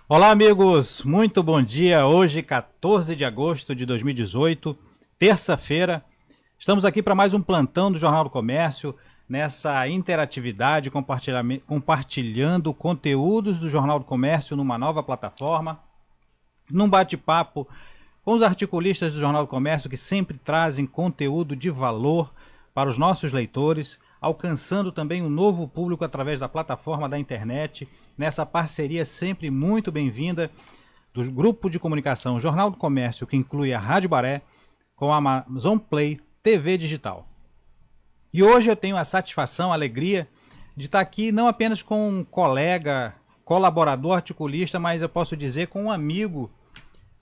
Olá, amigos, muito bom dia. Hoje, 14 de agosto de 2018, terça-feira. Estamos aqui para mais um plantão do Jornal do Comércio, nessa interatividade, compartilhando conteúdos do Jornal do Comércio numa nova plataforma, num bate-papo com os articulistas do Jornal do Comércio que sempre trazem conteúdo de valor para os nossos leitores, alcançando também um novo público através da plataforma da internet, nessa parceria sempre muito bem-vinda do grupo de comunicação Jornal do Comércio, que inclui a Rádio Baré, com a Amazon Play TV Digital. E hoje eu tenho a satisfação, a alegria de estar aqui não apenas com um colega, colaborador, articulista, mas eu posso dizer com um amigo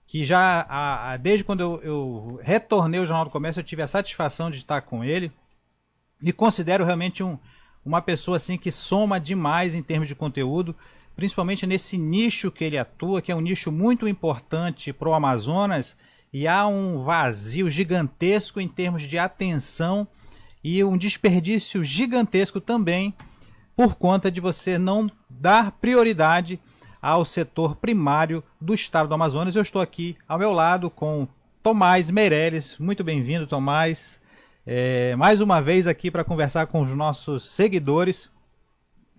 que já, desde quando eu retornei ao Jornal do Comércio, eu tive a satisfação de estar com ele. E considero realmente uma pessoa assim que soma demais em termos de conteúdo, principalmente nesse nicho que ele atua, que é um nicho muito importante para o Amazonas, e há um vazio gigantesco em termos de atenção e um desperdício gigantesco também por conta de você não dar prioridade ao setor primário do estado do Amazonas. Eu estou aqui ao meu lado com Tomás Meireles. Muito bem-vindo, Tomás. Mais uma vez aqui para conversar com os nossos seguidores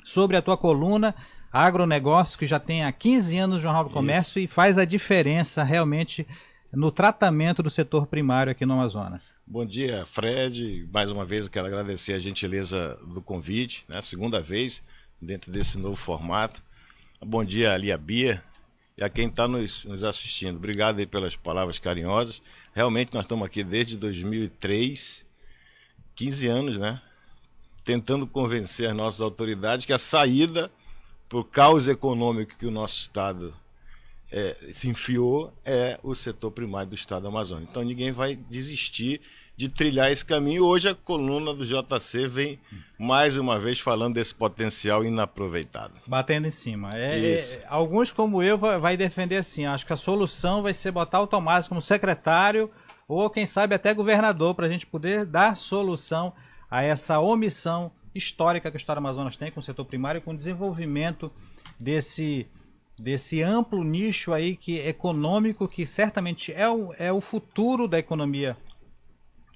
sobre a tua coluna Agronegócio, que já tem há 15 anos no Jornal do Comércio. Isso. E faz a diferença realmente no tratamento do setor primário aqui no Amazonas. Bom dia, Fred. Mais uma vez eu quero agradecer a gentileza do convite, né? Segunda vez dentro desse novo formato. Bom dia ali a Bia e a quem está nos assistindo. Obrigado aí pelas palavras carinhosas. Realmente nós estamos aqui desde 2003, 15 anos, né? Tentando convencer as nossas autoridades que a saída para o caos econômico que o nosso estado se enfiou é o setor primário do estado do Amazonas. Então ninguém vai desistir de trilhar esse caminho. Hoje a coluna do JC vem mais uma vez falando desse potencial inaproveitado. Batendo em cima. Alguns como eu vai defender assim, acho que a solução vai ser botar o Tomás como secretário ou quem sabe até governador, para a gente poder dar solução a essa omissão histórica que o estado do Amazonas tem com o setor primário e com o desenvolvimento desse amplo nicho aí econômico que certamente é o futuro da economia.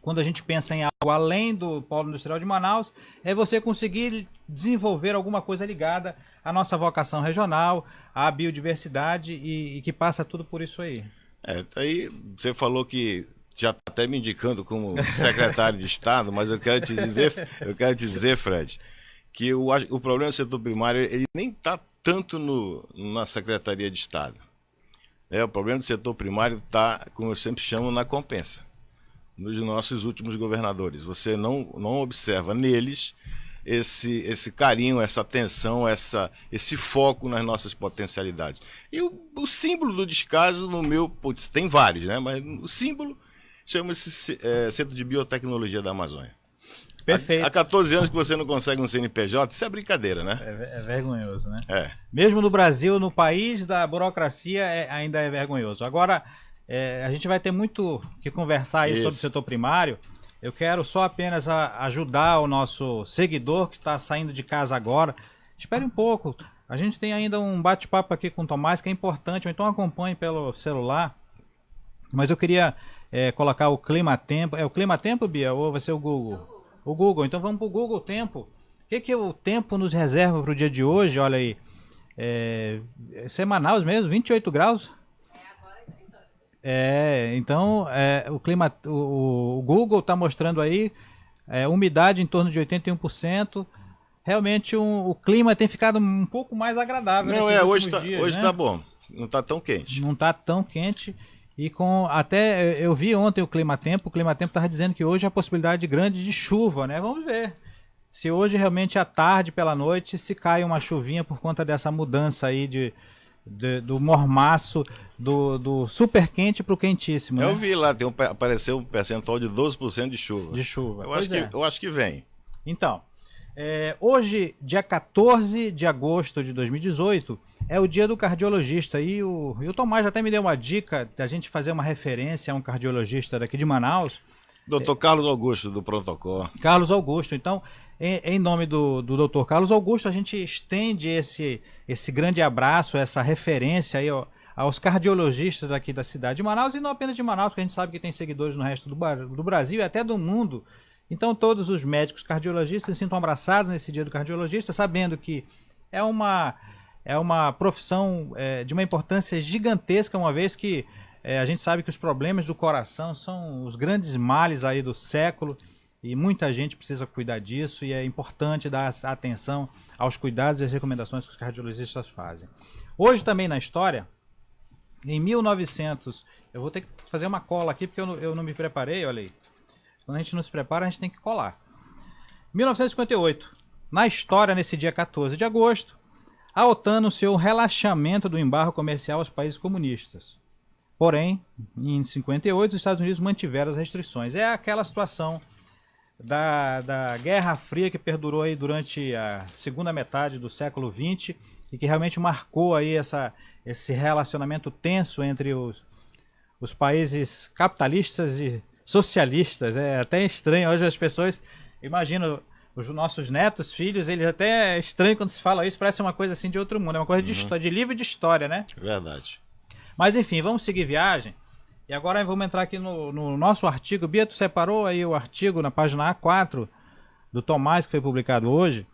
Quando a gente pensa em algo além do polo industrial de Manaus, é você conseguir desenvolver alguma coisa ligada à nossa vocação regional, à biodiversidade e que passa tudo por isso aí. Aí você falou que já está até me indicando como secretário de Estado, mas eu quero te dizer, Fred, que o problema do setor primário ele nem está tanto na Secretaria de Estado. O problema do setor primário está, como eu sempre chamo, na compensa. Nos nossos últimos governadores. Você não observa neles esse carinho, essa atenção, esse foco nas nossas potencialidades. E o símbolo do descaso, tem vários, né? Mas o símbolo chama-se Centro de Biotecnologia da Amazônia. Perfeito. Há 14 anos que você não consegue um CNPJ, isso é brincadeira, né? É vergonhoso, né? Mesmo no Brasil, no país da burocracia, ainda é vergonhoso. Agora, a gente vai ter muito que conversar aí sobre o setor primário. Eu quero só apenas ajudar o nosso seguidor que está saindo de casa agora. Espere um pouco. A gente tem ainda um bate-papo aqui com o Tomás que é importante, ou então acompanhe pelo celular. Mas eu queria colocar o Climatempo. É o Climatempo, Bia, ou vai ser o Google? O Google. Então vamos para o Google Tempo. O que o tempo nos reserva para o dia de hoje? Olha aí. Isso é Manaus mesmo? 28 graus? Então o Google está mostrando aí umidade em torno de 81%. Realmente o clima tem ficado um pouco mais agradável. Hoje está bom. Não está tão quente. Não está tão quente. E até eu vi ontem o Climatempo estava dizendo que hoje há possibilidade grande de chuva, né? Vamos ver se hoje realmente à tarde, pela noite, se cai uma chuvinha por conta dessa mudança aí do mormaço, do super quente para o quentíssimo. Eu né? vi lá, apareceu um percentual de 12% de chuva. De chuva. Eu acho que vem. Então, hoje, dia 14 de agosto de 2018, é o dia do cardiologista. E o Tomás até me deu uma dica da gente fazer uma referência a um cardiologista daqui de Manaus. Dr. Carlos Augusto, do Pronto-Socorro. Carlos Augusto. Então, em nome do Dr. Carlos Augusto, a gente estende esse grande abraço, essa referência aí, ó, aos cardiologistas aqui da cidade de Manaus, e não apenas de Manaus, porque a gente sabe que tem seguidores no resto do Brasil e até do mundo. Então todos os médicos cardiologistas se sintam abraçados nesse dia do cardiologista, sabendo que é uma profissão de uma importância gigantesca, uma vez que a gente sabe que os problemas do coração são os grandes males aí do século, e muita gente precisa cuidar disso, e é importante dar atenção aos cuidados e às recomendações que os cardiologistas fazem. Hoje também na história, em 1900, eu vou ter que fazer uma cola aqui porque eu não me preparei, olha aí. Quando a gente não se prepara, a gente tem que colar. 1958, na história, nesse dia 14 de agosto, a OTAN anunciou o relaxamento do embargo comercial aos países comunistas. Porém, em 58, os Estados Unidos mantiveram as restrições. É aquela situação da Guerra Fria que perdurou aí durante a segunda metade do século XX e que realmente marcou aí esse relacionamento tenso entre os países capitalistas e socialistas. É até estranho, hoje as pessoas, imagino, os nossos netos, filhos, eles até é estranho quando se fala isso, parece uma coisa assim de outro mundo, é uma coisa de livro de história, né? Verdade. Mas enfim, vamos seguir viagem. E agora vamos entrar aqui no nosso artigo. Bia, tu separou aí o artigo na página A4 do Tomás, que foi publicado hoje.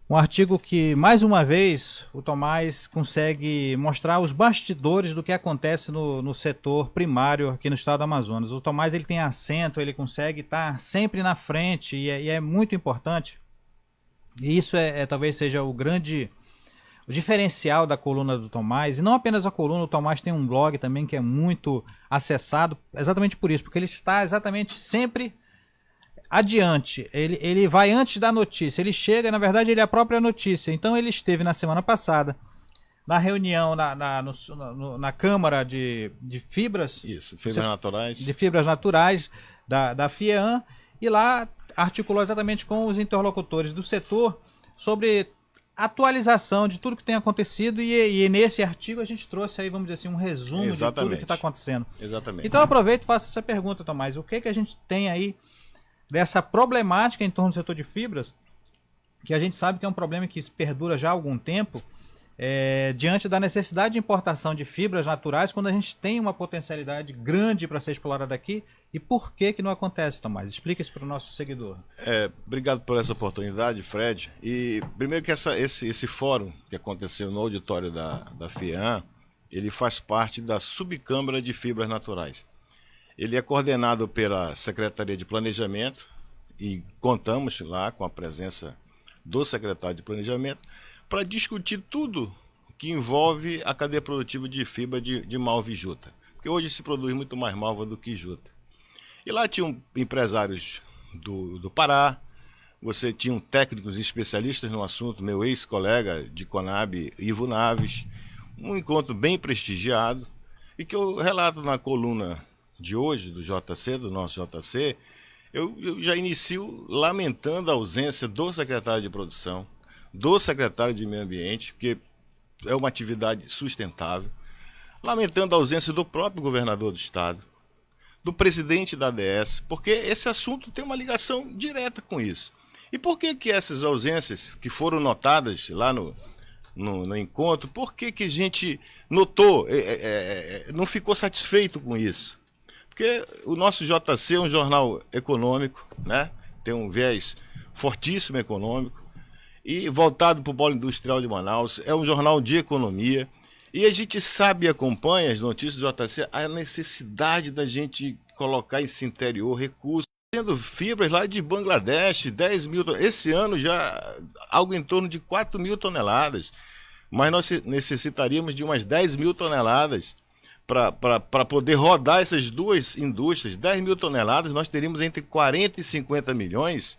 Um artigo que, mais uma vez, o Tomás consegue mostrar os bastidores do que acontece no setor primário aqui no estado do Amazonas. O Tomás, ele tem acento, ele consegue estar sempre na frente e é muito importante. E isso talvez seja o diferencial da coluna do Tomás. E não apenas a coluna, o Tomás tem um blog também que é muito acessado, exatamente por isso, porque ele está exatamente sempre adiante, ele vai antes da notícia, ele chega, na verdade ele é a própria notícia. Então ele esteve na semana passada na reunião na Câmara de Fibras, isso, fibras naturais, de fibras naturais da FIEAM, e lá articulou exatamente com os interlocutores do setor sobre atualização de tudo que tem acontecido, e nesse artigo a gente trouxe aí, vamos dizer assim, um resumo de tudo que está acontecendo. Exatamente. Então eu aproveito e faço essa pergunta, Tomás, o que a gente tem aí dessa problemática em torno do setor de fibras, que a gente sabe que é um problema que perdura já há algum tempo, diante da necessidade de importação de fibras naturais, quando a gente tem uma potencialidade grande para ser explorada aqui, e por que não acontece, Tomás? Explica isso para o nosso seguidor. Obrigado por essa oportunidade, Fred. E primeiro que esse fórum que aconteceu no auditório da FIEAM, ele faz parte da Subcâmara de Fibras Naturais. Ele é coordenado pela Secretaria de Planejamento e contamos lá com a presença do secretário de Planejamento para discutir tudo que envolve a cadeia produtiva de fibra de malva e juta. Porque hoje se produz muito mais malva do que juta. E lá tinham empresários do Pará, você tinha técnicos e especialistas no assunto, meu ex-colega de Conab, Ivo Naves, um encontro bem prestigiado, e que eu relato na coluna de hoje, do JC, do nosso JC, eu já inicio lamentando a ausência do secretário de produção, do secretário de meio ambiente, porque é uma atividade sustentável, lamentando a ausência do próprio governador do estado, do presidente da ADS, porque esse assunto tem uma ligação direta com isso. E por que essas ausências que foram notadas lá no encontro, por que a gente notou, não ficou satisfeito com isso? Porque o nosso JC é um jornal econômico, né? Tem um viés fortíssimo econômico, e voltado para o polo industrial de Manaus, é um jornal de economia, e a gente sabe e acompanha as notícias do JC, a necessidade da gente colocar esse interior recursos, tendo fibras lá de Bangladesh, 10 mil toneladas, esse ano já algo em torno de 4 mil toneladas, mas nós necessitaríamos de umas 10 mil toneladas para poder rodar essas duas indústrias. 10 mil toneladas, nós teríamos entre 40 e 50 milhões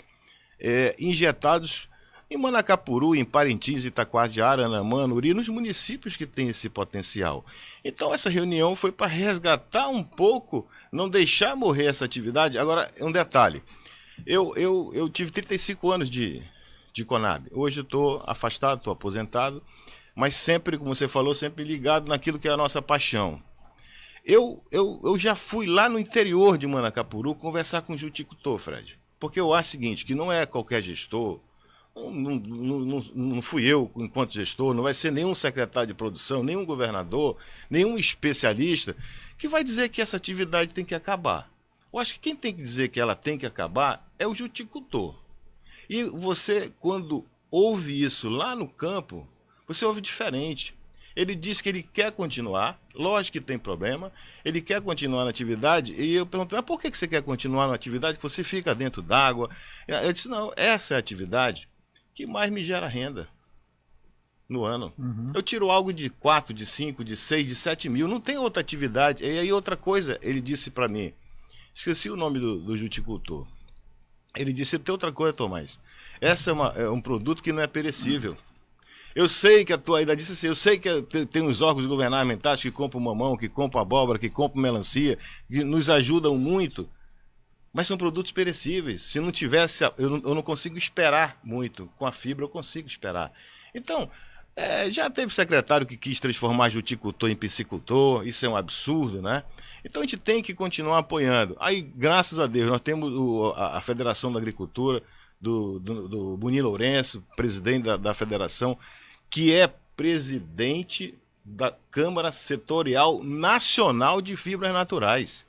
injetados em Manacapuru, em Parintins, Itacoatiara, Anamã, Uri, nos municípios que têm esse potencial. Então essa reunião foi para resgatar um pouco, não deixar morrer essa atividade. Agora, um detalhe, eu tive 35 anos de Conab, hoje eu estou afastado, estou aposentado, mas sempre, como você falou, sempre ligado naquilo que é a nossa paixão. Eu já fui lá no interior de Manacapuru conversar com o Juticultor, Fred, porque eu acho o seguinte, que não é qualquer gestor, não fui eu enquanto gestor, não vai ser nenhum secretário de produção, nenhum governador, nenhum especialista que vai dizer que essa atividade tem que acabar. Eu acho que quem tem que dizer que ela tem que acabar é o Juticultor. E você, quando ouve isso lá no campo, você ouve diferente. Ele diz que ele quer continuar, lógico que tem problema, ele quer continuar na atividade, e eu perguntei, mas por que você quer continuar na atividade que você fica dentro d'água? Eu disse, não, essa é a atividade que mais me gera renda no ano. Eu tiro algo de 4, de 5, de 6, de 7 mil, não tem outra atividade. E aí outra coisa, ele disse para mim, esqueci o nome do Juticultor, ele disse, tem outra coisa, Tomás, essa é um produto que não é perecível. Eu sei que a tua ainda disse assim, eu sei que tem uns órgãos governamentais que compram mamão, que compram abóbora, que compram melancia, que nos ajudam muito, mas são produtos perecíveis. Se não tivesse, eu não consigo esperar muito. Com a fibra eu consigo esperar. Então, já teve secretário que quis transformar juticultor em piscicultor, isso é um absurdo, né? Então a gente tem que continuar apoiando. Aí, graças a Deus, nós temos a Federação da Agricultura, do Buni Lourenço, presidente da federação, que é presidente da Câmara Setorial Nacional de Fibras Naturais.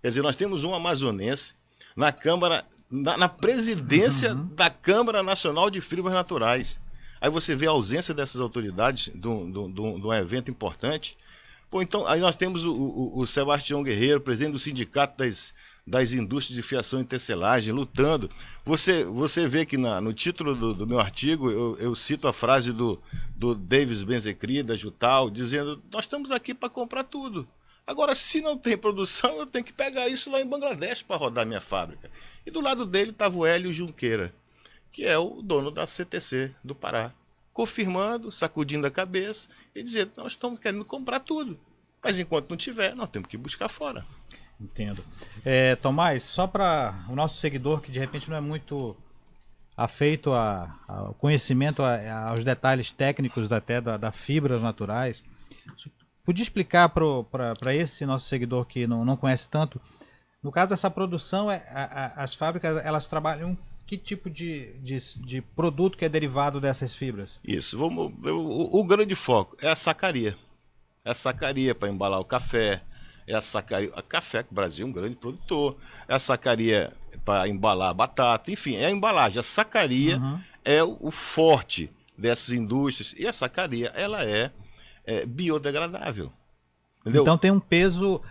Quer dizer, nós temos um amazonense na Câmara, na presidência da Câmara Nacional de Fibras Naturais. Aí você vê a ausência dessas autoridades de um evento importante. Pô, então, aí nós temos o Sebastião Guerreiro, presidente do Sindicato das Indústrias de Fiação e Tecelagem, lutando. Você vê que no título do meu artigo eu cito a frase do Davis Benzecri, da Jutal, dizendo, nós estamos aqui para comprar tudo. Agora, se não tem produção, eu tenho que pegar isso lá em Bangladesh para rodar minha fábrica. E do lado dele estava o Hélio Junqueira, que é o dono da CTC do Pará, confirmando, sacudindo a cabeça e dizendo, nós estamos querendo comprar tudo. Mas enquanto não tiver, nós temos que buscar fora. Entendo. Tomás, só para o nosso seguidor que de repente não é muito afeito ao conhecimento, aos detalhes técnicos até da fibras naturais, podia explicar para esse nosso seguidor que não conhece tanto, no caso dessa produção, as fábricas elas trabalham que tipo de produto que é derivado dessas fibras? Isso, o grande foco é a sacaria. É a sacaria para embalar o café, é a sacaria, a café, que o Brasil é um grande produtor, é a sacaria para embalar a batata, enfim, é a embalagem. A sacaria é o forte dessas indústrias, e a sacaria ela é biodegradável. Entendeu? Então tem um peso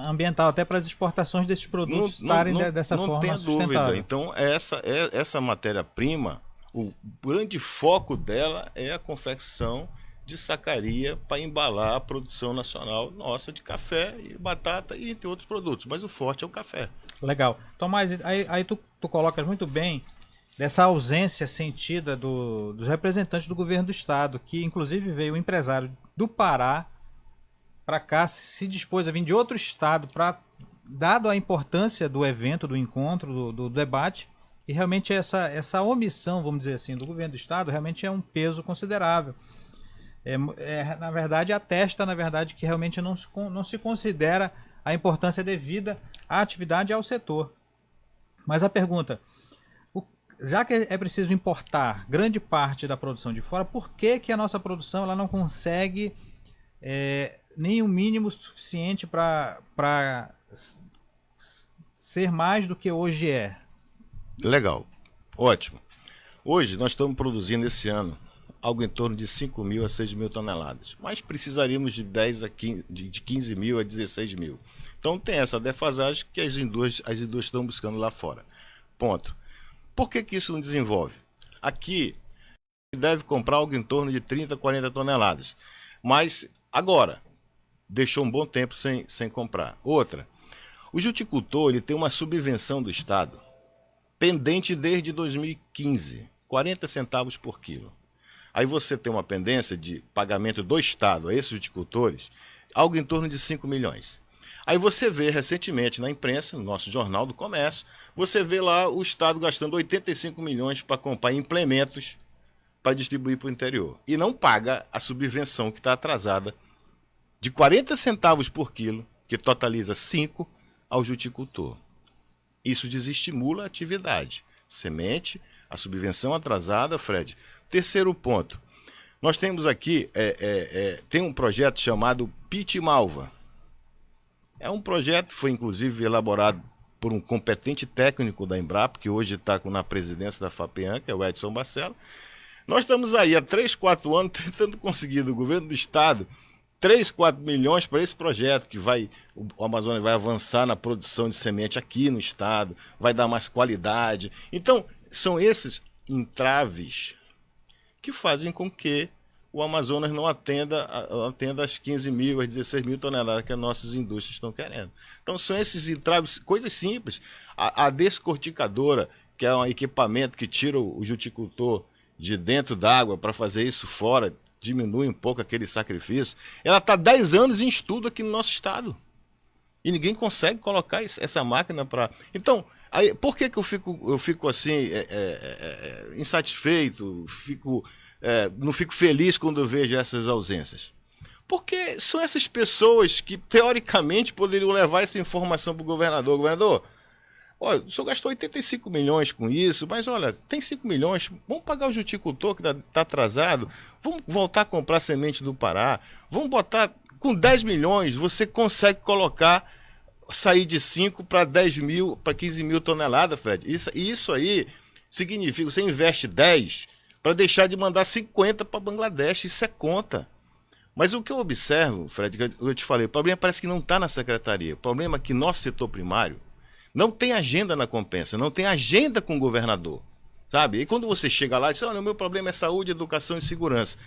ambiental até para as exportações desses produtos estarem dessa forma sustentável. Não tenha dúvida. Então essa matéria-prima, o grande foco dela é a confecção de sacaria para embalar a produção nacional nossa de café e batata e entre outros produtos, mas o forte é o café. Legal. Tomás, aí tu colocas muito bem dessa ausência sentida dos representantes do governo do estado, que inclusive veio um empresário do Pará para cá, se dispôs a vir de outro estado, dado a importância do evento, do encontro, do debate, e realmente essa omissão, vamos dizer assim, do governo do estado realmente é um peso considerável. Na verdade, atesta, na verdade, que realmente não se considera a importância devida à atividade e ao setor. Mas a pergunta, já que é preciso importar grande parte da produção de fora, por que a nossa produção ela não consegue nem o mínimo suficiente para ser mais do que hoje é? Legal, ótimo. Hoje nós estamos produzindo esse ano algo em torno de 5 mil a 6 mil toneladas, mas precisaríamos de 15 mil a 16 mil. Então tem essa defasagem que as indústrias estão buscando lá fora. Ponto. Por que isso não desenvolve? Aqui deve comprar algo em torno de 30, 40 toneladas, mas agora deixou um bom tempo sem comprar. Outra, o juticultor ele tem uma subvenção do Estado pendente desde 2015, 40 centavos por quilo. Aí você tem uma pendência de pagamento do Estado a esses viticultores, algo em torno de 5 milhões. Aí você vê recentemente na imprensa, no nosso Jornal do Comércio, você vê lá o Estado gastando 85 milhões para comprar implementos para distribuir para o interior. E não paga a subvenção que está atrasada de 40 centavos por quilo, que totaliza 5 ao juticultor. Isso desestimula a atividade. Semente, a subvenção atrasada, Fred. Terceiro ponto. Nós temos aqui, tem um projeto chamado Pitimalva. É um projeto que foi inclusive elaborado por um competente técnico da Embrapa, que hoje está na presidência da FAPEAN, que é o Edson Barcelo. Nós estamos aí há 3, 4 anos tentando conseguir do governo do estado 3, 4 milhões para esse projeto, que o Amazonas vai avançar na produção de semente aqui no estado, vai dar mais qualidade. Então, são esses entraves que fazem com que o Amazonas não atenda as 15 mil, as 16 mil toneladas que as nossas indústrias estão querendo. Então, são esses entraves, coisas simples. A descorticadora, que é um equipamento que tira o juticultor de dentro d'água para fazer isso fora, diminui um pouco aquele sacrifício. Ela está 10 anos em estudo aqui no nosso estado. E ninguém consegue colocar essa máquina para... Então, aí, por que eu fico assim, insatisfeito, não fico feliz quando eu vejo essas ausências? Porque são essas pessoas que, teoricamente, poderiam levar essa informação para o governador. Governador, olha, o senhor gastou 85 milhões com isso, mas olha, tem 5 milhões, vamos pagar o juticultor que está atrasado, vamos voltar a comprar semente do Pará, vamos botar, com 10 milhões, você consegue sair de 5 para 10 mil, para 15 mil toneladas, Fred. Isso aí significa, você investe 10 para deixar de mandar 50 para Bangladesh, isso é conta. Mas o que eu observo, Fred, que eu te falei, o problema parece que não está na secretaria, o problema é que nosso setor primário não tem agenda na compensa, não tem agenda com o governador, sabe? E quando você chega lá e diz, olha, o meu problema é saúde, educação e segurança.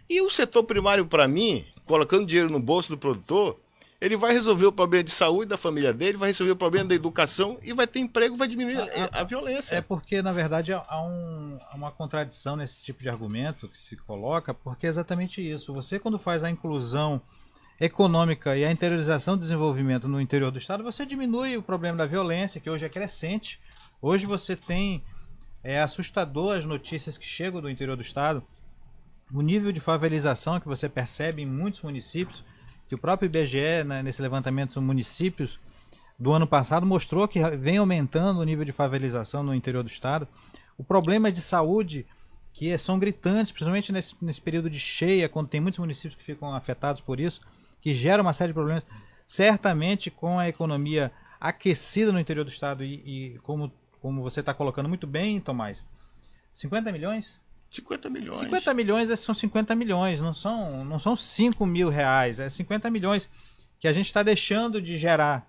E o setor primário, para mim, colocando dinheiro no bolso do produtor, ele vai resolver o problema de saúde da família dele, vai resolver o problema da educação e vai ter emprego, vai diminuir a violência. É porque, na verdade, há uma contradição nesse tipo de argumento que se coloca, porque é exatamente isso. Você, quando faz a inclusão econômica e a interiorização do desenvolvimento no interior do estado, você diminui o problema da violência, que hoje é crescente. Hoje você tem assustador as notícias que chegam do interior do estado, o nível de favelização que você percebe em muitos municípios, que o próprio IBGE, nesse levantamento dos municípios do ano passado, mostrou que vem aumentando o nível de favelização no interior do estado. O problema de saúde, que são gritantes, principalmente nesse período de cheia, quando tem muitos municípios que ficam afetados por isso, que gera uma série de problemas. Certamente, com a economia aquecida no interior do estado e como você está colocando muito bem, Tomás, 50 milhões? 50 milhões. 50 milhões são 50 milhões, não são 5 mil reais, é 50 milhões que a gente está deixando de gerar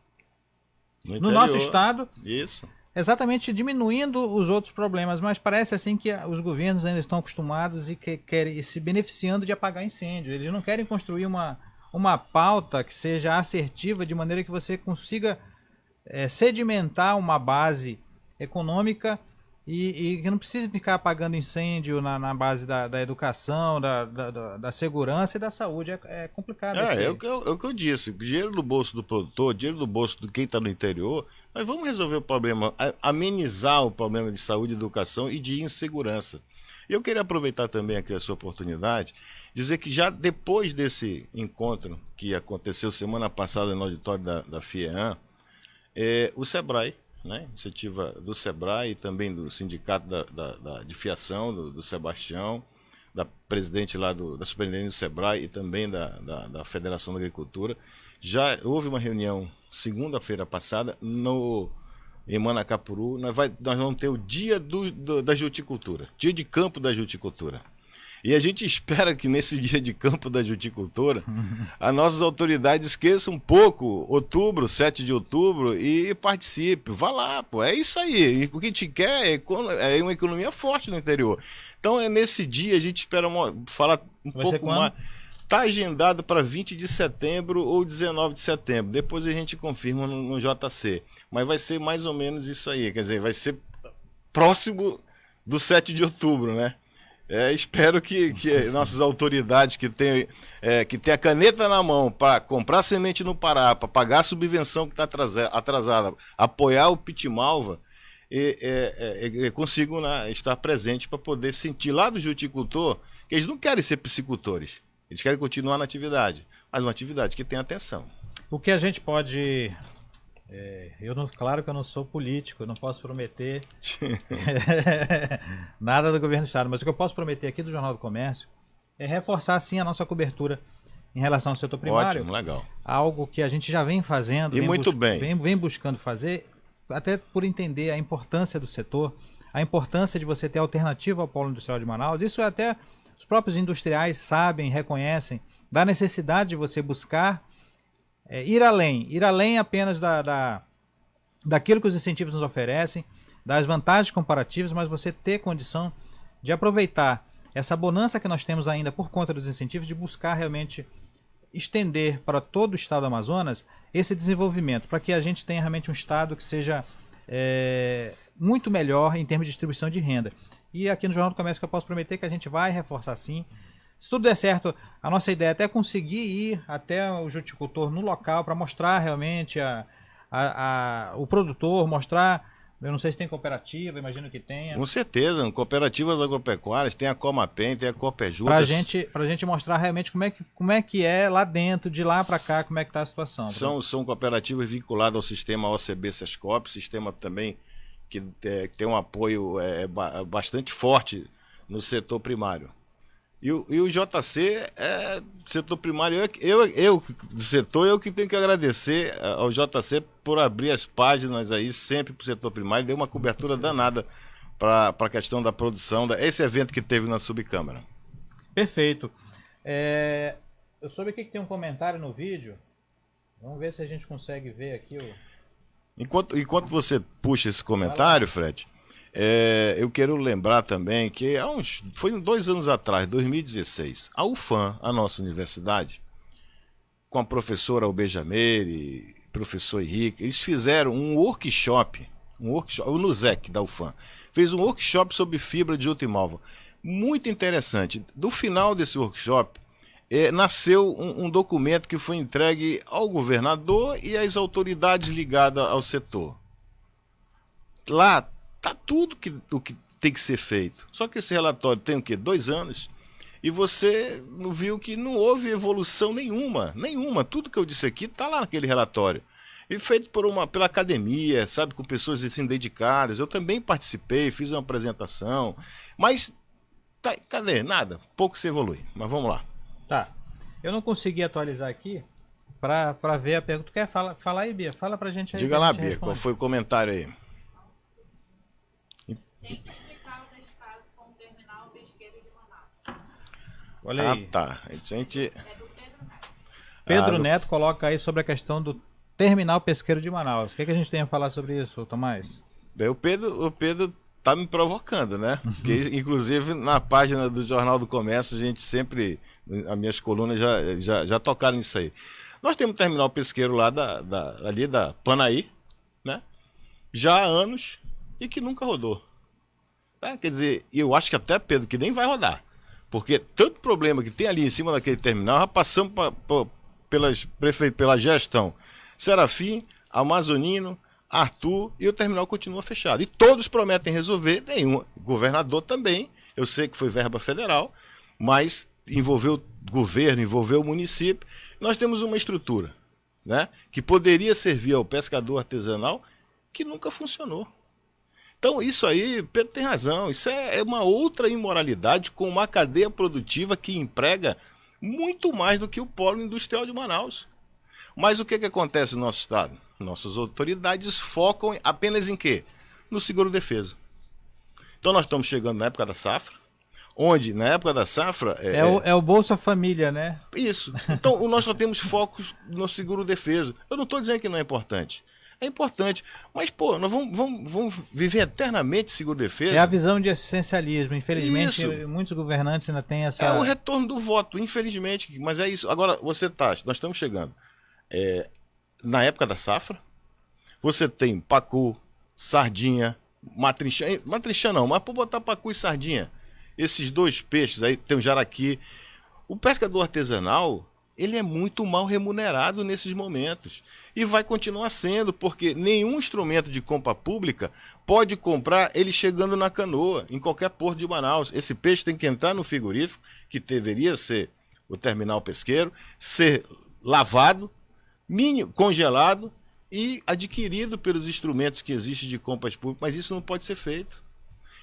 no nosso estado. Isso. Exatamente, diminuindo os outros problemas, mas parece assim que os governos ainda estão acostumados e querem se beneficiando de apagar incêndio. Eles não querem construir uma pauta que seja assertiva, de maneira que você consiga sedimentar uma base econômica e que não precise ficar apagando incêndio na base da educação, da segurança e da saúde. É complicado. É o que eu disse. Dinheiro no bolso do produtor, dinheiro no bolso de quem está no interior. Nós vamos resolver o problema, amenizar o problema de saúde, educação e de insegurança. E eu queria aproveitar também aqui a sua oportunidade, dizer que já depois desse encontro que aconteceu semana passada no auditório da FIEAN, o SEBRAE, né, iniciativa do SEBRAE e também do sindicato de fiação, do Sebastião, da presidente lá da superintendente do SEBRAE e também da Federação da Agricultura. Já houve uma reunião segunda-feira passada em Manacapuru. Nós vamos ter o dia da juticultura, dia de campo da juticultura. E a gente espera que nesse dia de campo da juticultura as nossas autoridades esqueçam um pouco outubro, 7 de outubro e participe. Vá lá, pô, é isso aí. O que a gente quer é uma economia forte no interior. Então nesse dia a gente espera falar um pouco mais. Está agendado para 20 de setembro ou 19 de setembro. Depois a gente confirma no JC. Mas vai ser mais ou menos isso aí. Quer dizer, vai ser próximo do 7 de outubro, né? Espero que nossas autoridades que têm a caneta na mão para comprar semente no Pará, para pagar a subvenção que está atrasada, apoiar o Pitimalva, consigam, né, estar presentes para poder sentir lá do juticultor que eles não querem ser piscicultores, eles querem continuar na atividade, mas uma atividade que tem atenção. O que a gente pode... claro que eu não sou político, eu não posso prometer nada do governo do estado, mas o que eu posso prometer aqui do Jornal do Comércio é reforçar sim a nossa cobertura em relação ao setor primário. Ótimo, legal. Algo que a gente já vem fazendo, E muito bem. Vem buscando fazer, até por entender a importância do setor, a importância de você ter alternativa ao polo industrial de Manaus. Isso até os próprios industriais sabem, reconhecem, da necessidade de você buscar ir além apenas daquilo que os incentivos nos oferecem, das vantagens comparativas, mas você ter condição de aproveitar essa bonança que nós temos ainda por conta dos incentivos, de buscar realmente estender para todo o estado do Amazonas esse desenvolvimento, para que a gente tenha realmente um estado que seja muito melhor em termos de distribuição de renda. E aqui no Jornal do Comércio que eu posso prometer que a gente vai reforçar sim. Se tudo der certo, a nossa ideia é até conseguir ir até o juticultor no local para mostrar realmente o produtor, mostrar, eu não sei se tem cooperativa, imagino que tenha. Com certeza, cooperativas agropecuárias, tem a Comapen, tem a Coperjutas. Para a gente mostrar realmente como é que é lá dentro, de lá para cá, como é que está a situação. São cooperativas vinculadas ao sistema OCB-SESCOP, sistema também que tem um apoio bastante forte no setor primário. E o JC, setor primário, eu do setor, eu que tenho que agradecer ao JC por abrir as páginas aí sempre para o setor primário, deu uma cobertura danada para a questão da produção, esse evento que teve na Subcâmara. Perfeito. Eu soube aqui que tem um comentário no vídeo, vamos ver se a gente consegue ver aqui. Enquanto você puxa esse comentário, Fred, eu quero lembrar também que foi 2 anos atrás, 2016, a UFAM, a nossa universidade, com a professora Albejameire, professor Henrique, eles fizeram um workshop, o NUSEC da UFAM, fez um workshop sobre fibra de Juta-e-Malva, muito interessante. Do final desse workshop, nasceu um documento que foi entregue ao governador e às autoridades ligadas ao setor. Lá tá tudo o que tem que ser feito. Só que esse relatório tem o quê? 2 anos. E você não viu que não houve evolução nenhuma. Tudo que eu disse aqui está lá naquele relatório. E feito pela academia, sabe, com pessoas assim dedicadas. Eu também participei, fiz uma apresentação. Mas, cadê? Nada. Pouco se evolui. Mas vamos lá. Tá. Eu não consegui atualizar aqui para ver a pergunta. Tu quer falar aí, Bia? Fala pra gente aí. Diga lá, Bia, qual foi o comentário aí? Tem que explicar o descaso com o terminal pesqueiro de Manaus. Olha aí. Tá. A gente... É do Pedro Neto. Pedro Neto coloca aí sobre a questão do terminal pesqueiro de Manaus. O que a gente tem a falar sobre isso, Tomás? O Pedro tá me provocando, né? Porque, inclusive, na página do Jornal do Comércio, a gente sempre, as minhas colunas já tocaram nisso aí. Nós temos um terminal pesqueiro lá ali da Panaí, né? Já há anos e que nunca rodou. Quer dizer, eu acho que até, Pedro, que nem vai rodar. Porque tanto problema que tem ali em cima daquele terminal, já passamos pela gestão Serafim, Amazonino, Arthur, e o terminal continua fechado. E todos prometem resolver, nenhum. O governador também, eu sei que foi verba federal, mas envolveu o governo, envolveu o município. Nós temos uma estrutura, né, que poderia servir ao pescador artesanal, que nunca funcionou. Então isso aí, Pedro tem razão, isso é uma outra imoralidade com uma cadeia produtiva que emprega muito mais do que o polo industrial de Manaus. Mas o que acontece no nosso estado? Nossas autoridades focam apenas em quê? No seguro-defeso. Então nós estamos chegando na época da safra, onde na época da safra... É o Bolsa Família, né? Isso. Então nós só temos foco no seguro-defeso. Eu não estou dizendo que não é importante. É importante. Mas, pô, nós vamos viver eternamente seguro-defesa. É a visão de essencialismo. Infelizmente, isso. Muitos governantes ainda têm essa... É o retorno do voto, infelizmente. Mas é isso. Agora, nós estamos chegando na época da safra. Você tem pacu, sardinha, matrinchã não, mas por botar pacu e sardinha, esses 2 peixes aí, tem o jaraqui. O pescador artesanal, ele é muito mal remunerado nesses momentos. E vai continuar sendo, porque nenhum instrumento de compra pública pode comprar ele chegando na canoa, em qualquer porto de Manaus. Esse peixe tem que entrar no frigorífico, que deveria ser o terminal pesqueiro, ser lavado, congelado e adquirido pelos instrumentos que existem de compras públicas, mas isso não pode ser feito.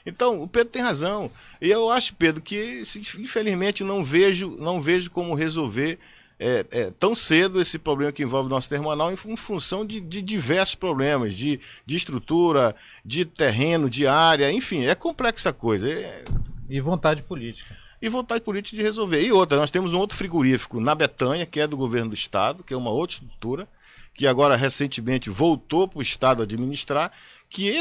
Então, o Pedro tem razão. E eu acho, Pedro, que infelizmente não vejo como resolver tão cedo esse problema que envolve o nosso terminal em função de diversos problemas, de estrutura, de terreno, de área, enfim, é complexa a coisa. E vontade política. E vontade política de resolver. E outra, nós temos um outro frigorífico na Betânia, que é do governo do estado, que é uma outra estrutura, que agora recentemente voltou para o estado administrar, que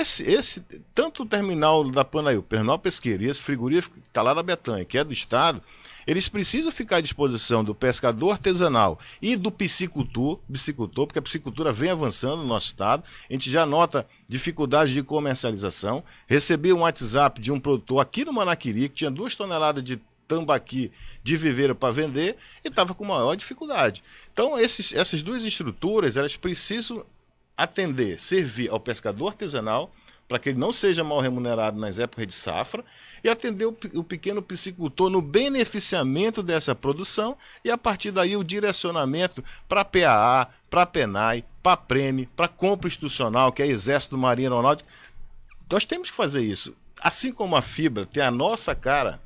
tanto o terminal da Panail, terminal pesqueiro, e esse frigorífico que está lá na Betânia, que é do estado, eles precisam ficar à disposição do pescador artesanal e do piscicultor, porque a piscicultura vem avançando no nosso estado, a gente já nota dificuldades de comercialização. Recebi um WhatsApp de um produtor aqui no Manaquiri, que tinha 2 toneladas de tambaqui de viveiro para vender e estava com maior dificuldade. Então, essas duas estruturas, elas precisam atender, servir ao pescador artesanal, para que ele não seja mal remunerado nas épocas de safra, e atender o pequeno piscicultor no beneficiamento dessa produção, e a partir daí o direcionamento para a PAA, para a PENAI, para a PREME, para a compra institucional, que é Exército, Marinha Aeronáutica. Nós temos que fazer isso. Assim como a fibra tem a nossa cara,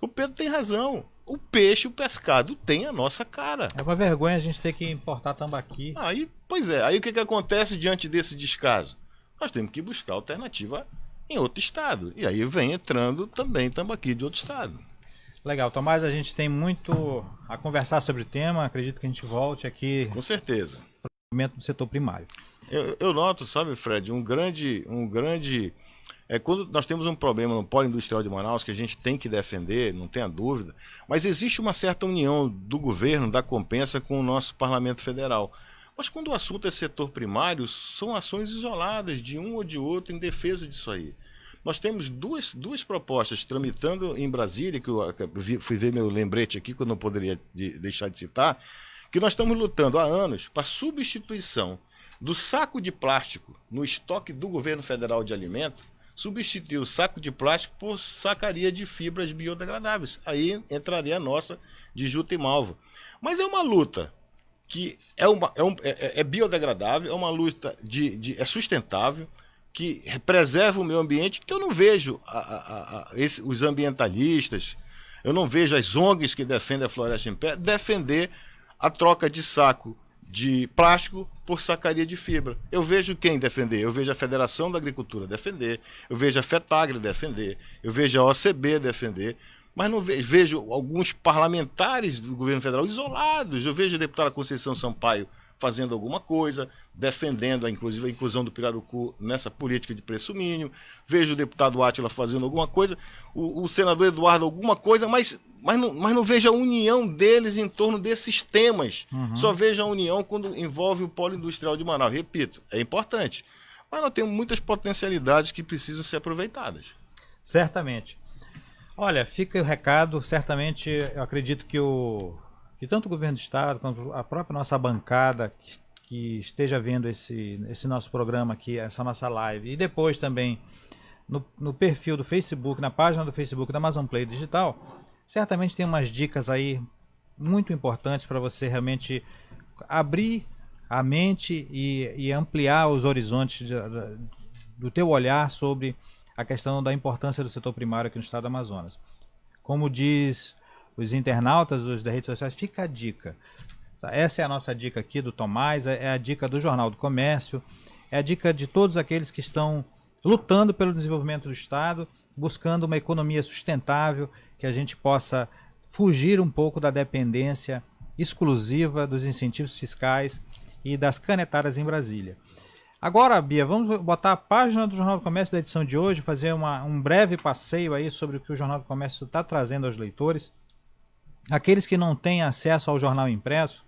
o Pedro tem razão. O peixe, o pescado tem a nossa cara. É uma vergonha a gente ter que importar tambaqui. Pois é, aí o que acontece diante desse descaso? Nós temos que buscar alternativa em outro estado. E aí vem entrando também tambaqui de outro estado. Legal, Tomás, a gente tem muito a conversar sobre o tema. Acredito que a gente volte aqui. Com certeza. Para o momento do setor primário. Eu noto, sabe, Fred, um grande quando nós temos um problema no polo industrial de Manaus que a gente tem que defender, não tenha dúvida, mas existe uma certa união do governo, da Compensa, com o nosso parlamento federal. Mas quando o assunto é setor primário, são ações isoladas de um ou de outro em defesa disso aí. Nós temos duas propostas tramitando em Brasília, que eu fui ver meu lembrete aqui, que eu não poderia deixar de citar, que nós estamos lutando há anos para substituição do saco de plástico no estoque do governo federal de alimento, substituir o saco de plástico por sacaria de fibras biodegradáveis. Aí entraria a nossa de juta e malva. Mas é uma luta que é biodegradável, é uma luta é sustentável, que preserva o meio ambiente, que eu não vejo os ambientalistas, eu não vejo as ONGs que defendem a floresta em pé defender a troca de saco de plástico por sacaria de fibra. Eu vejo quem defender? Eu vejo a Federação da Agricultura defender, eu vejo a FETAGRE defender, eu vejo a OCB defender, mas não vejo alguns parlamentares do governo federal isolados. Eu vejo a deputada Conceição Sampaio fazendo alguma coisa, defendendo inclusive a inclusão do pirarucu nessa política de preço mínimo, vejo o deputado Átila fazendo alguma coisa, o senador Eduardo alguma coisa, mas não vejo a união deles em torno desses temas. Só vejo a união quando envolve o polo industrial de Manaus. Repito, é importante, mas nós temos muitas potencialidades que precisam ser aproveitadas. Certamente. Olha, fica o recado. Certamente eu acredito que tanto o governo do estado quanto a própria nossa bancada que esteja vendo esse nosso programa aqui, essa nossa live, e depois também no perfil do Facebook, na página do Facebook da Amazon Play Digital, certamente tem umas dicas aí muito importantes para você realmente abrir a mente e ampliar os horizontes do teu olhar sobre a questão da importância do setor primário aqui no estado do Amazonas. Como diz os internautas das redes sociais, fica a dica. Essa é a nossa dica aqui do Tomás, é a dica do Jornal do Comércio, é a dica de todos aqueles que estão lutando pelo desenvolvimento do estado, buscando uma economia sustentável, que a gente possa fugir um pouco da dependência exclusiva dos incentivos fiscais e das canetadas em Brasília. Agora, Bia, vamos botar a página do Jornal do Comércio da edição de hoje, fazer um breve passeio aí sobre o que o Jornal do Comércio está trazendo aos leitores. Aqueles que não têm acesso ao jornal impresso,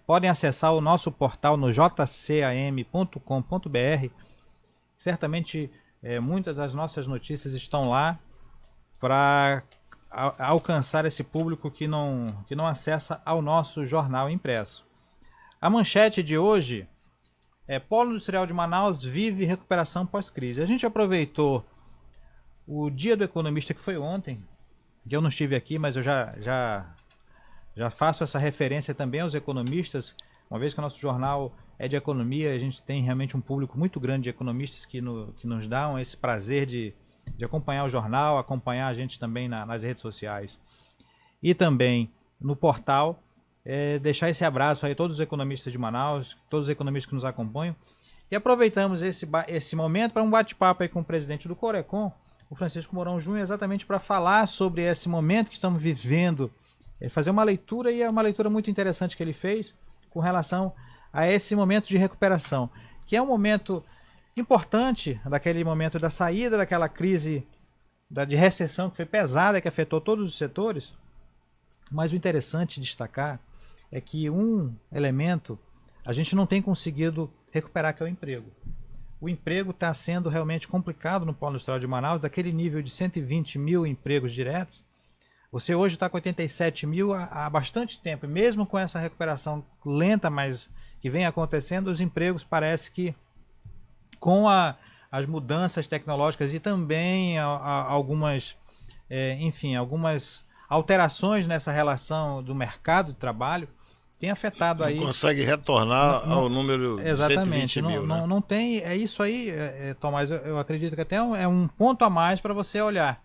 podem acessar o nosso portal no jcam.com.br. Certamente muitas das nossas notícias estão lá para alcançar esse público que não acessa ao nosso jornal impresso. A manchete de hoje é: Polo Industrial de Manaus vive recuperação pós-crise. A gente aproveitou o Dia do Economista, que foi ontem, que eu não estive aqui, mas eu já faço essa referência também aos economistas, uma vez que o nosso jornal é de economia, a gente tem realmente um público muito grande de economistas que nos dão esse prazer de acompanhar o jornal, acompanhar a gente também nas redes sociais e também no portal. Deixar esse abraço aí a todos os economistas de Manaus, todos os economistas que nos acompanham, e aproveitamos esse momento para um bate-papo aí com o presidente do Corecon, o Francisco Mourão Júnior, exatamente para falar sobre esse momento que estamos vivendo, fazer uma leitura, e é uma leitura muito interessante que ele fez com relação a esse momento de recuperação, que é um momento importante, daquele momento da saída daquela crise de recessão que foi pesada, que afetou todos os setores. Mas o interessante de destacar é que um elemento a gente não tem conseguido recuperar, que é o emprego. O emprego está sendo realmente complicado no Polo Industrial de Manaus, daquele nível de 120 mil empregos diretos. Você hoje está com 87 mil há bastante tempo, e mesmo com essa recuperação lenta, mas que vem acontecendo, os empregos parece que com as mudanças tecnológicas e também algumas alterações nessa relação do mercado de trabalho, tem afetado aí. Não consegue retornar ao número de 120 mil, né? Não tem, é isso aí, Tomás, eu acredito que até é um ponto a mais para você olhar,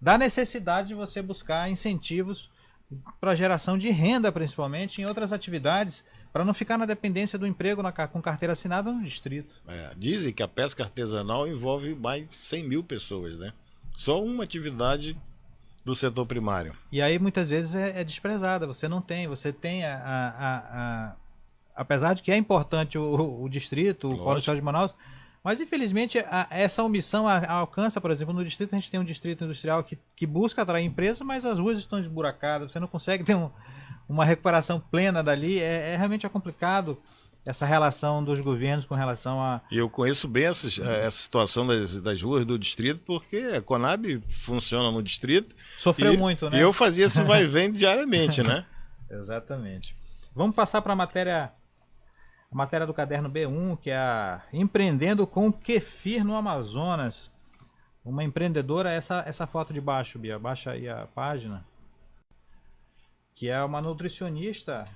da necessidade de você buscar incentivos para geração de renda, principalmente em outras atividades, para não ficar na dependência do emprego com carteira assinada no distrito. Dizem que a pesca artesanal envolve mais de 100 mil pessoas, né? Só uma atividade do setor primário. E aí muitas vezes é desprezada, você tem apesar de que é importante o distrito, o Polo Industrial de Manaus, mas infelizmente essa omissão alcança, por exemplo, no distrito a gente tem um distrito industrial que busca atrair empresas, mas as ruas estão esburacadas, você não consegue ter uma recuperação plena dali, realmente complicado essa relação dos governos com relação a... E eu conheço bem essa situação das ruas do distrito, porque a Conab funciona no distrito. Sofreu muito, né? E eu fazia esse vai e vem diariamente, né? Exatamente. Vamos passar para a matéria do caderno B1, que é a Empreendendo com Kefir no Amazonas. Uma empreendedora, essa foto de baixo, Bia, baixa aí a página, que é uma nutricionista,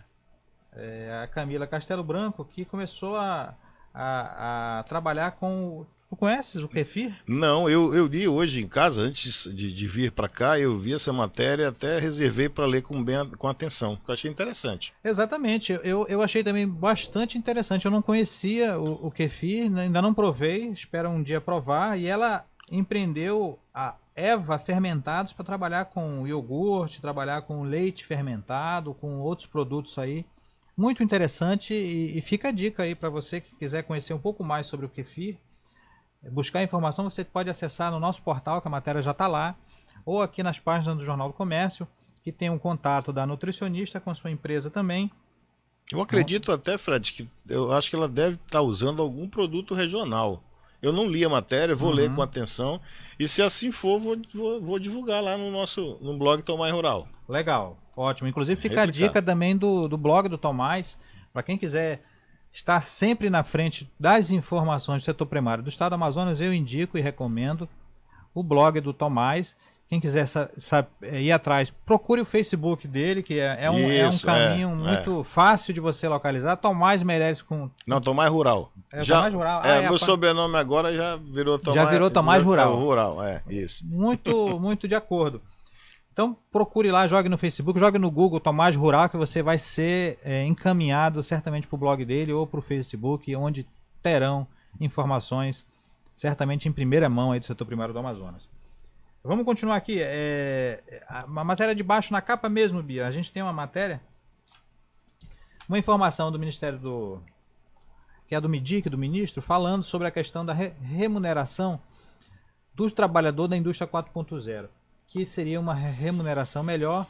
a Camila Castelo Branco, que começou a trabalhar com... Tu conheces o kefir? Não, eu li hoje em casa, antes de vir para cá, eu vi essa matéria, até reservei para ler com atenção, porque eu achei interessante. Exatamente, eu achei também bastante interessante. Eu não conhecia o kefir, ainda não provei, espero um dia provar, e ela empreendeu a Eva Fermentados para trabalhar com iogurte, trabalhar com leite fermentado, com outros produtos aí. Muito interessante, e fica a dica aí para você que quiser conhecer um pouco mais sobre o kefir. Buscar informação, você pode acessar no nosso portal, que a matéria já está lá, ou aqui nas páginas do Jornal do Comércio, que tem um contato da nutricionista com a sua empresa também. Eu acredito até, Fred, que eu acho que ela deve estar usando algum produto regional. Eu não li a matéria, vou ler com atenção, e se assim for, vou divulgar lá no blog Tomás Rural. Legal, ótimo. Inclusive fica a dica também do blog do Tomás, para quem quiser estar sempre na frente das informações do setor primário do estado do Amazonas, eu indico e recomendo o blog do Tomás. Quem quiser ir atrás, procure o Facebook dele, que é um caminho muito fácil de você localizar. Tomás Meireles com... Não, Tomás Rural. Tomás Rural. Meu sobrenome agora já virou Tomás. Já virou Tomás Rural. Rural, isso. Muito de acordo. Então procure lá, jogue no Facebook, jogue no Google Tomás Rural, que você vai ser encaminhado certamente para o blog dele ou para o Facebook, onde terão informações certamente em primeira mão aí do setor primário do Amazonas. Vamos continuar aqui. A matéria de baixo na capa mesmo, Bia. A gente tem uma matéria, uma informação do Ministério que é do MIDIC, do ministro, falando sobre a questão da remuneração do trabalhador da indústria 4.0, que seria uma remuneração melhor.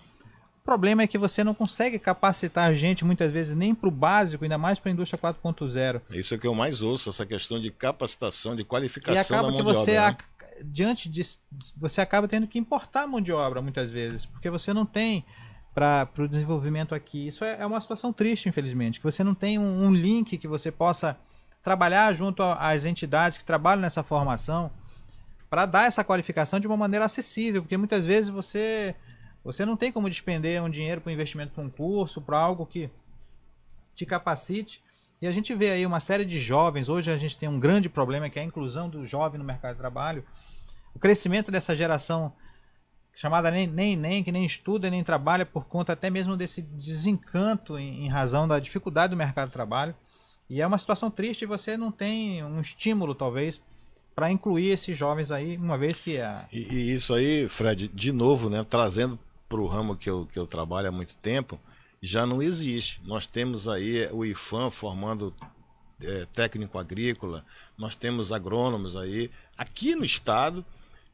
O problema é que você não consegue capacitar a gente, muitas vezes, nem para o básico, ainda mais para a indústria 4.0. Isso é o que eu mais ouço, essa questão de capacitação, de qualificação da mão de obra. E acaba que você diante disso, você acaba tendo que importar mão de obra muitas vezes, porque você não tem para o desenvolvimento aqui. Isso é uma situação triste, infelizmente, que você não tem um link que você possa trabalhar junto às entidades que trabalham nessa formação para dar essa qualificação de uma maneira acessível, porque muitas vezes você não tem como despender um dinheiro para um investimento para um curso, para algo que te capacite. E a gente vê aí uma série de jovens, hoje a gente tem um grande problema que é a inclusão do jovem no mercado de trabalho, o crescimento dessa geração chamada nem que nem estuda nem trabalha por conta até mesmo desse desencanto em razão da dificuldade do mercado de trabalho. E é uma situação triste e você não tem um estímulo talvez para incluir esses jovens aí, uma vez que E isso aí, Fred, de novo, né, trazendo para o ramo que eu trabalho há muito tempo, já não existe. Nós temos aí o IFAM formando técnico agrícola, nós temos agrônomos aí, aqui no estado,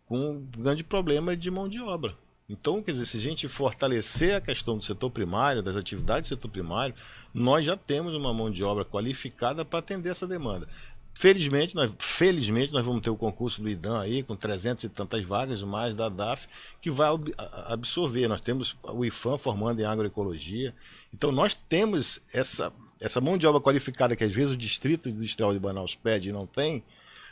com um grande problema de mão de obra. Então, quer dizer, se a gente fortalecer a questão do setor primário, das atividades do setor primário, nós já temos uma mão de obra qualificada para atender essa demanda. Felizmente nós vamos ter o concurso do IDAM aí, com 300 e tantas vagas, mais da DAF, que vai absorver. Nós temos o IFAM formando em agroecologia. Então nós temos essa mão de obra qualificada que às vezes o Distrito Industrial de Manaus pede e não tem.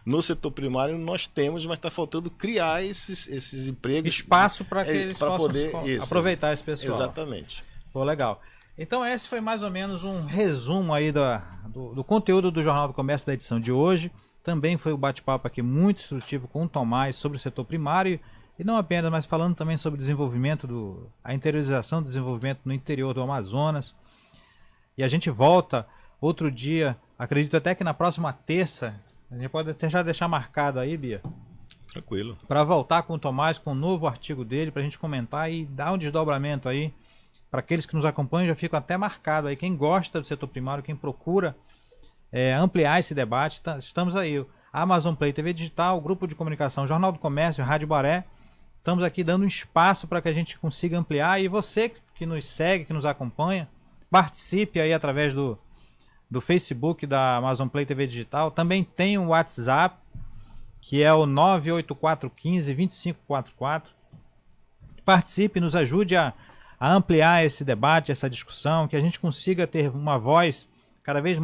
No setor primário nós temos, mas está faltando criar esses empregos. Espaço para que eles possam poder aproveitar esse pessoal. Exatamente. Pô, legal. Então esse foi mais ou menos um resumo aí do conteúdo do Jornal do Comércio da edição de hoje. Também foi um bate-papo aqui muito instrutivo com o Tomás sobre o setor primário. E não apenas, mas falando também sobre o desenvolvimento, a interiorização do desenvolvimento no interior do Amazonas. E a gente volta outro dia, acredito até que na próxima terça, a gente pode até já deixar marcado aí, Bia. Tranquilo. Para voltar com o Tomás, com um novo artigo dele, para a gente comentar e dar um desdobramento aí. Para aqueles que nos acompanham, já fica até marcado aí. Quem gosta do setor primário, quem procura ampliar esse debate, estamos aí. A Amazon Play TV Digital, o Grupo de Comunicação Jornal do Comércio, Rádio Baré. Estamos aqui dando um espaço para que a gente consiga ampliar. E você que nos segue, que nos acompanha, participe aí através do Facebook da Amazon Play TV Digital. Também tem um WhatsApp, que é o 98415-2544. Participe, nos ajude a ampliar esse debate, essa discussão, que a gente consiga ter uma voz cada vez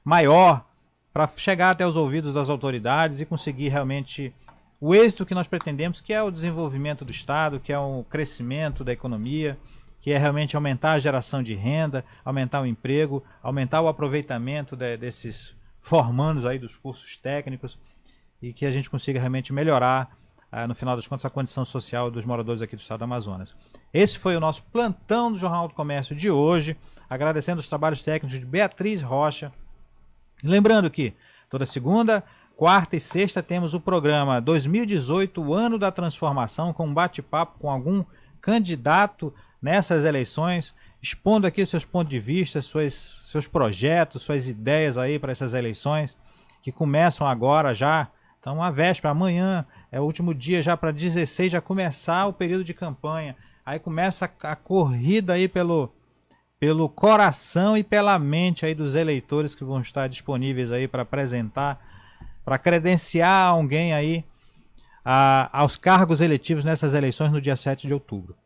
maior para chegar até os ouvidos das autoridades e conseguir realmente o êxito que nós pretendemos, que é o desenvolvimento do Estado, que é o crescimento da economia, que é realmente aumentar a geração de renda, aumentar o emprego, aumentar o aproveitamento desses formandos aí dos cursos técnicos e que a gente consiga realmente melhorar no final das contas, a condição social dos moradores aqui do estado do Amazonas. Esse foi o nosso plantão do Jornal do Comércio de hoje, agradecendo os trabalhos técnicos de Beatriz Rocha. Lembrando que toda segunda, quarta e sexta temos o programa 2018, o ano da transformação, com um bate-papo com algum candidato nessas eleições, expondo aqui seus pontos de vista, seus projetos, suas ideias aí para essas eleições, que começam agora já. Então, a véspera, amanhã é o último dia já para 16 já começar o período de campanha. Aí começa a corrida aí pelo coração e pela mente aí dos eleitores que vão estar disponíveis aí para apresentar, para credenciar alguém aí aos cargos eletivos nessas eleições no dia 7 de outubro.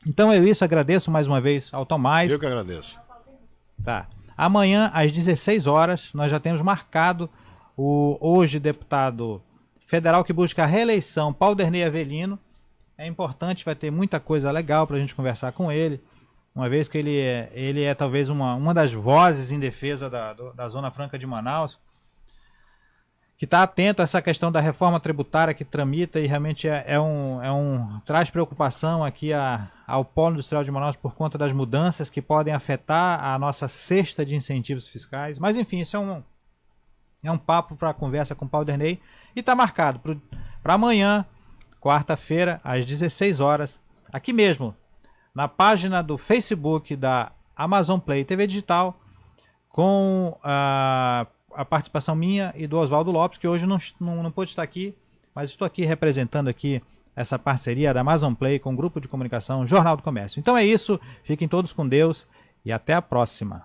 Então é isso, agradeço mais uma vez ao Tomás. Eu que agradeço. Tá. Amanhã, às 16 horas, nós já temos marcado o hoje deputado federal que busca a reeleição, Paulderney Avelino. É importante, vai ter muita coisa legal para a gente conversar com ele, uma vez que ele é talvez uma das vozes em defesa da Zona Franca de Manaus, que está atento a essa questão da reforma tributária que tramita e realmente traz preocupação aqui ao Polo Industrial de Manaus por conta das mudanças que podem afetar a nossa cesta de incentivos fiscais. Mas enfim, isso é um papo para conversa com o Paulderney e está marcado para amanhã, quarta-feira, às 16 horas, aqui mesmo, na página do Facebook da Amazon Play TV Digital, com a participação minha e do Oswaldo Lopes, que hoje não pôde estar aqui, mas estou aqui representando aqui essa parceria da Amazon Play com o Grupo de Comunicação Jornal do Comércio. Então é isso, fiquem todos com Deus e até a próxima.